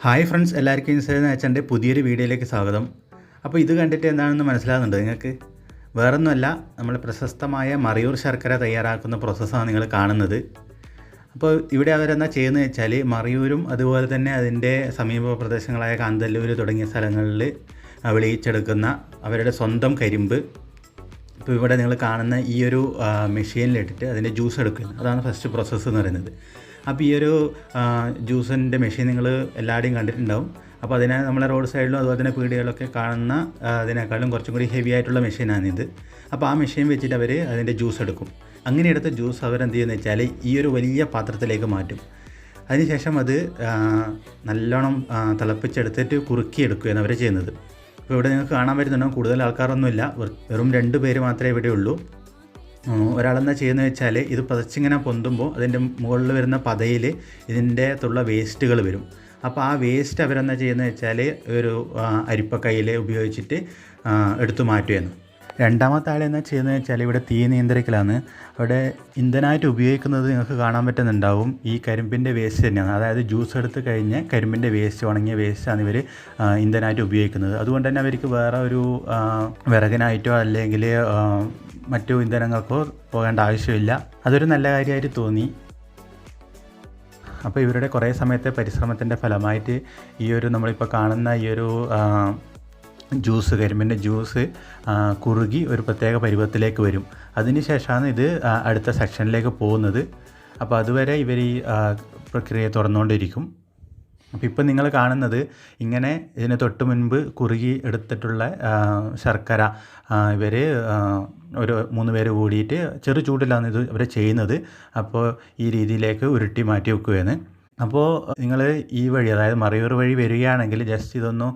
Hi friends, എല്ലാവർക്കും inside അച്ഛൻ്റെ പുതിയൊരു വീഡിയോയിലേക്ക് സ്വാഗതം. അപ്പോൾ ഇത് കണ്ടിട്ട് എന്താണെന്ന് മനസ്സിലാകുന്നുണ്ട് നിങ്ങൾക്ക്? വേറൊന്നുമല്ല, നമ്മൾ പ്രശസ്തമായ മറയൂർ ശർക്കര തയ്യാറാക്കുന്ന പ്രോസസ്സാണ് നിങ്ങൾ കാണുന്നത്. അപ്പോൾ ഇവിടെ അവരെന്താ ചെയ്യുന്നത് വെച്ചാൽ, മറയൂരും അതുപോലെ തന്നെ അതിൻ്റെ സമീപ പ്രദേശങ്ങളായ കാന്തല്ലൂർ തുടങ്ങിയ സ്ഥലങ്ങളിൽ വിളയിച്ചെടുക്കുന്ന അവരുടെ സ്വന്തം കരിമ്പ് ഇപ്പോൾ ഇവിടെ നിങ്ങൾ കാണുന്ന ഈ ഒരു മെഷീനിലിട്ടിട്ട് അതിൻ്റെ ജ്യൂസ് എടുക്കുന്നത്. അതാണ് ഫസ്റ്റ് പ്രോസസ്സ് എന്ന് പറയുന്നത്. അപ്പോൾ ഈ ഒരു ജ്യൂസിൻ്റെ മെഷീൻ നിങ്ങൾ എല്ലാവരുടെയും കണ്ടിട്ടുണ്ടാവും. അപ്പോൾ അതിനെ നമ്മളെ റോഡ് സൈഡിലും അതുപോലെ തന്നെ പീടികകളിലൊക്കെ കാണുന്ന അതിനേക്കാളും കുറച്ചും കൂടി ഹെവി ആയിട്ടുള്ള മെഷീനാണിത്. അപ്പോൾ ആ മെഷീൻ വെച്ചിട്ട് അവർ അതിൻ്റെ ജ്യൂസ് എടുക്കും. അങ്ങനെ എടുത്ത ജ്യൂസ് അവരെന്ത് ചെയ്യുന്നത് വെച്ചാൽ ഈ ഒരു വലിയ പാത്രത്തിലേക്ക് മാറ്റും. അതിനുശേഷം അത് നല്ലോണം തിളപ്പിച്ചെടുത്തിട്ട് കുറുക്കിയെടുക്കുകയാണ് അവർ ചെയ്യുന്നത്. അപ്പോൾ ഇവിടെ നിങ്ങൾക്ക് കാണാൻ പറ്റുന്നുണ്ടാവും, കൂടുതൽ ആൾക്കാരൊന്നുമില്ല, വെറും 2 പേര് മാത്രമേ ഇവിടെ ഉള്ളൂ. ഒരാളെന്താ ചെയ്യുന്നത് വെച്ചാൽ ഇത് പതച്ചിങ്ങനെ പൊന്തുമ്പോൾ അതിൻ്റെ മുകളിൽ വരുന്ന പതയിൽ ഇതിൻ്റെ അകത്തുള്ള വേസ്റ്റുകൾ വരും. അപ്പോൾ ആ വേസ്റ്റ് അവരെന്താ ചെയ്യുന്നത് വെച്ചാൽ ഒരു അരിപ്പക്കയിൽ ഉപയോഗിച്ചിട്ട് എടുത്തു മാറ്റുകയാണ്. രണ്ടാമത്തെ ആൾ എന്താ ചെയ്യുന്നത് വെച്ചാൽ ഇവിടെ തീ നിയന്ത്രിക്കലാണ്. അവിടെ ഇന്ധനമായിട്ട് ഉപയോഗിക്കുന്നത് നിങ്ങൾക്ക് കാണാൻ പറ്റുന്നുണ്ടാവും, ഈ കരിമ്പിൻ്റെ വേസ്റ്റ് തന്നെയാണ്. അതായത് ജ്യൂസ് എടുത്ത് കഴിഞ്ഞ് കരിമ്പിൻ്റെ വേസ്റ്റ്, ഉണങ്ങിയ വേസ്റ്റാണ് ഇവർ ഇന്ധനമായിട്ട് ഉപയോഗിക്കുന്നത്. അതുകൊണ്ട് തന്നെ അവർക്ക് വേറെ ഒരു വിറകിനായിട്ടോ അല്ലെങ്കിൽ മറ്റു ഇന്ധനങ്ങൾക്കോ പോകേണ്ട ആവശ്യമില്ല. അതൊരു നല്ല കാര്യമായിട്ട് തോന്നി. അപ്പോൾ ഇവരുടെ കുറേ സമയത്തെ പരിശ്രമത്തിൻ്റെ ഫലമായിട്ട് ഈ ഒരു നമ്മളിപ്പോൾ കാണുന്ന ഈ ഒരു ജ്യൂസ്, കരിമ്പിൻ്റെ ജ്യൂസ് കുറുകി ഒരു പ്രത്യേക പരുവത്തിലേക്ക് വരും. അതിനുശേഷമാണ് ഇത് അടുത്ത സെക്ഷനിലേക്ക് പോകുന്നത്. അപ്പോൾ അതുവരെ ഇവർ ഈ പ്രക്രിയ തുറന്നുകൊണ്ടിരിക്കും. അപ്പോൾ ഇപ്പം നിങ്ങൾ കാണുന്നത് ഇങ്ങനെ ഇതിന് തൊട്ട് മുൻപ് കുറുകി എടുത്തിട്ടുള്ള ശർക്കര ഇവർ ഒരു 3 പേര് കൂടിയിട്ട് ചെറു ചൂടിലാണ് ഇത് ഇവർ ചെയ്യുന്നത്. അപ്പോൾ ഈ രീതിയിലേക്ക് ഉരുട്ടി മാറ്റി വെക്കുകയാണ്. അപ്പോൾ നിങ്ങൾ ഈ വഴി, അതായത് മറയൂർ വഴി വരികയാണെങ്കിൽ ജസ്റ്റ് ഇതൊന്ന്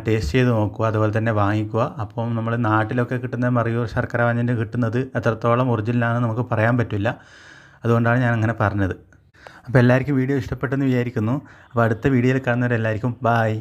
ടേസ്റ്റ് ചെയ്ത് നോക്കുക, അതുപോലെ തന്നെ വാങ്ങിക്കുക. അപ്പം നമ്മൾ നാട്ടിലൊക്കെ കിട്ടുന്ന മറയൂർ ശർക്കര വഞ്ഞിൻ്റെ കിട്ടുന്നത് എത്രത്തോളം ഒറിജിനലാണെന്ന് നമുക്ക് പറയാൻ പറ്റില്ല. അതുകൊണ്ടാണ് ഞാൻ അങ്ങനെ പറഞ്ഞത്. അപ്പോൾ എല്ലാവർക്കും വീഡിയോ ഇഷ്ടപ്പെട്ടെന്ന് വിചാരിക്കുന്നു. അപ്പോൾ അടുത്ത വീഡിയോയിൽ കാണുന്നവരെല്ലാവർക്കും ബായ്.